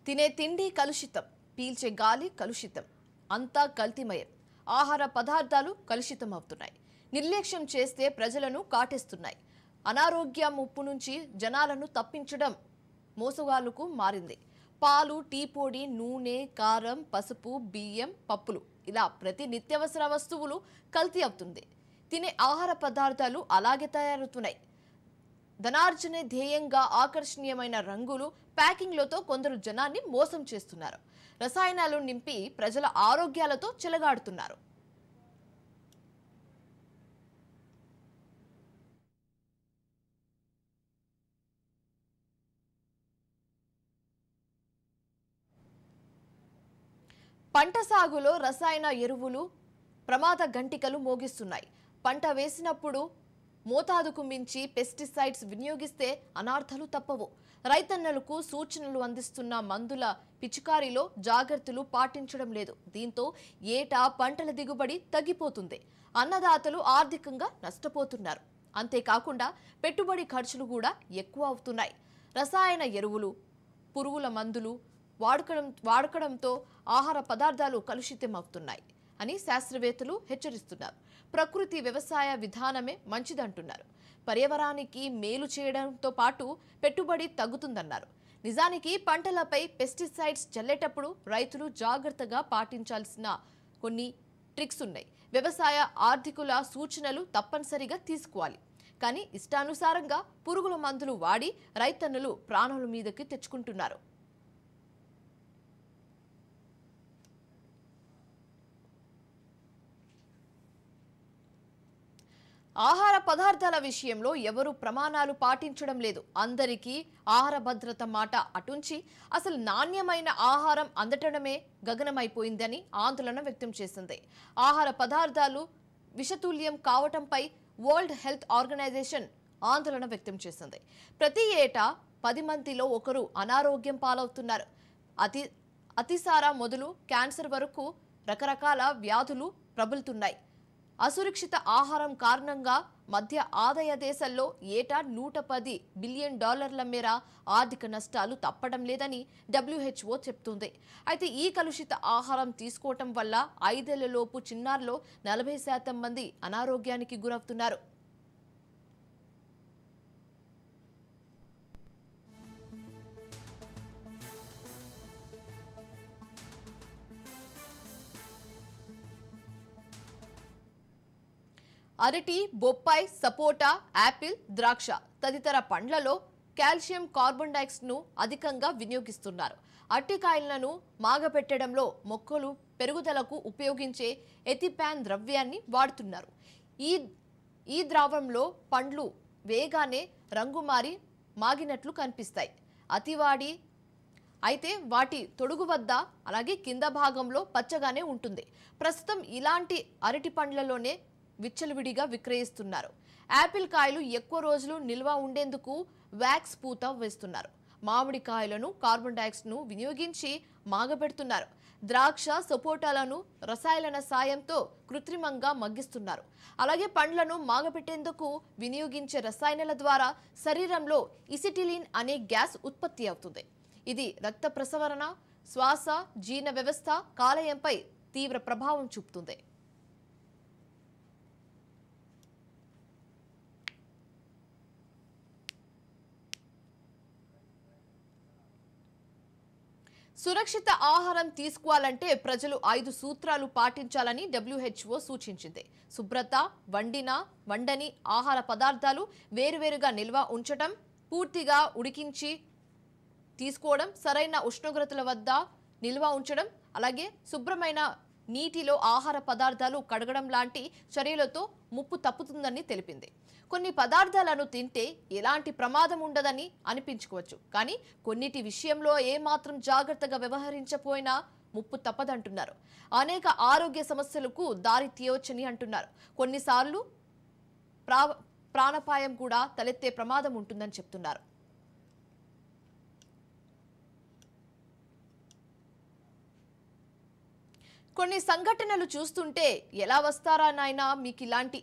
తినే తిండి కలుషితం, పీల్చే గాలి కలుషితం, అంతా కల్తీమయం. ఆహార పదార్థాలు కలుషితం అవుతున్నాయి. నిర్లక్ష్యం చేస్తే ప్రజలను కాటేస్తున్నాయి. అనారోగ్య ముప్పు నుంచి జనాలను తప్పించడం మోసగాళ్లకు మారింది. పాలు, టీ పొడి, నూనె, కారం, పసుపు, బియ్యం, పప్పులు ఇలా ప్రతి నిత్యావసర వస్తువులు కల్తీ అవుతుంది. తినే ఆహార పదార్థాలు అలాగే తయారవుతున్నాయి. ధనార్జనే ధ్యేయంగా ఆకర్షణీయమైన రంగులు, ప్యాకింగ్లతో కొందరు జనాన్ని మోసం చేస్తున్నారు. రసాయనాలు నింపి ప్రజల ఆరోగ్యాలతో చెలగాడుతున్నారు. పంట సాగులో రసాయన ఎరువులు ప్రమాద గంటికలు మోగిస్తున్నాయి. పంట వేసినప్పుడు మోతాదుకు మించి పెస్టిసైడ్స్ వినియోగిస్తే అనార్థాలు తప్పవు. రైతన్నలకు సూచనలు అందిస్తున్న మందుల పిచికారీలో జాగ్రత్తలు పాటించడం లేదు. దీంతో ఏటా పంటల దిగుబడి తగ్గిపోతుంది. అన్నదాతలు ఆర్థికంగా నష్టపోతున్నారు. అంతేకాకుండా పెట్టుబడి ఖర్చులు కూడా ఎక్కువ అవుతున్నాయి. రసాయన ఎరువులు, పురుగుల మందులు వాడకంతో ఆహార పదార్థాలు కలుషితమవుతున్నాయి అని శాస్త్రవేత్తలు హెచ్చరిస్తున్నారు. ప్రకృతి వ్యవసాయ విధానమే మంచిదంటున్నారు. పర్యావరణానికి మేలు చేయడంతో పాటు పెట్టుబడి తగ్గుతుందన్నారు. నిజానికి పంటలపై పెస్టిసైడ్స్ చల్లేటప్పుడు రైతులు జాగ్రత్తగా పాటించాల్సిన కొన్ని ట్రిక్స్ ఉన్నాయి. వ్యవసాయ ఆర్థికుల సూచనలు తప్పనిసరిగా తీసుకోవాలి. కానీ ఇష్టానుసారంగా పురుగుల మందులు వాడి రైతన్నులు ప్రాణాల మీదకి తెచ్చుకుంటున్నారు. ఆహార పదార్థాల విషయంలో ఎవరు ప్రమాణాలు పాటించడం లేదు. అందరికీ ఆహార భద్రత మాట అటుంచి అసలు నాణ్యమైన ఆహారం అందటమే గగనమైపోయిందని ఆందోళన వ్యక్తం చేసింది. ఆహార పదార్థాలు విషతుల్యం కావటంపై వరల్డ్ హెల్త్ ఆర్గనైజేషన్ ఆందోళన వ్యక్తం చేసింది. ప్రతి ఏటా 10 మందిలో ఒకరు అనారోగ్యం పాలవుతున్నారు. అతిసార మొదలు క్యాన్సర్ వరకు రకరకాల వ్యాధులు ప్రబలుతున్నాయి. అసురక్షిత ఆహారం కారణంగా మధ్య ఆదాయ దేశాల్లో ఏటా $110 బిలియన్ మేర ఆర్థిక నష్టాలు తప్పడం లేదని WHO చెప్తుంది. అయితే ఈ కలుషిత ఆహారం తీసుకోవటం వల్ల 5 ఏళ్లలోపు చిన్నారులో 40% మంది అనారోగ్యానికి గురవుతున్నారు. అరటి, బొప్పాయి, సపోటా, యాపిల్, ద్రాక్ష తదితర పండ్లలో కాల్షియం కార్బోనైడ్స్ను అధికంగా వినియోగిస్తున్నారు. అరటికాయలను మాగపెట్టడంలో మొక్కలు పెరుగుదలకు ఉపయోగించే ఎథిపాన్ ద్రవ్యాన్ని వాడుతున్నారు. ఈ ద్రావణంలో పండ్లు వేగానే రంగు మారి మాగినట్లు కనిపిస్తాయి. అతివాడి అయితే వాటి తొడుగు వద్ద అలాగే కింద భాగంలో పచ్చగానే ఉంటుంది. ప్రస్తుతం ఇలాంటి అరటి పండ్లలోనే విచ్చలవిడిగా విక్రయిస్తున్నారు. యాపిల్ కాయలు ఎక్కువ రోజులు నిల్వ ఉండేందుకు వ్యాక్స్ పూత వేస్తున్నారు. మామిడికాయలను కార్బన్ డైఆక్సైడ్ను వినియోగించి మాగబెడుతున్నారు. ద్రాక్ష, సపోటాలను రసాయన సాయంతో కృత్రిమంగా మగ్గిస్తున్నారు. అలాగే పండ్లను మాగబెట్టేందుకు వినియోగించే రసాయనాల ద్వారా శరీరంలో ఇసిటిలిన్ అనే గ్యాస్ ఉత్పత్తి అవుతుంది. ఇది రక్త ప్రసరణ, శ్వాస, జీర్ణ వ్యవస్థ, కాలేయంపై తీవ్ర ప్రభావం చూపుతుంది. సురక్షిత ఆహారం తీసుకోవాలంటే ప్రజలు 5 సూత్రాలు పాటించాలని WHO సూచించింది. శుభ్రత, వండని ఆహార పదార్థాలు వేరువేరుగా నిల్వ ఉంచడం, పూర్తిగా ఉడికించి తీసుకోవడం, సరైన ఉష్ణోగ్రతల వద్ద నిల్వ ఉంచడం, అలాగే శుభ్రమైన నీటిలో ఆహార పదార్థాలు కడగడం లాంటి చర్యలతో ముప్పు తప్పుతుందని తెలిపింది. కొన్ని పదార్థాలను తింటే ఎలాంటి ప్రమాదం ఉండదని అనిపించుకోవచ్చు. కానీ కొన్నిటి విషయంలో ఏమాత్రం జాగ్రత్తగా వ్యవహరించపోయినా ముప్పు తప్పదంటున్నారు. అనేక ఆరోగ్య సమస్యలకు దారి తీయవచ్చని అంటున్నారు. కొన్నిసార్లు ప్రాణాపాయం కూడా తలెత్తే ప్రమాదం ఉంటుందని చెప్తున్నారు. కొన్ని సంఘటనలు చూస్తుంటే ఎలా వస్తారా నాయనా మీకు ఇలాంటి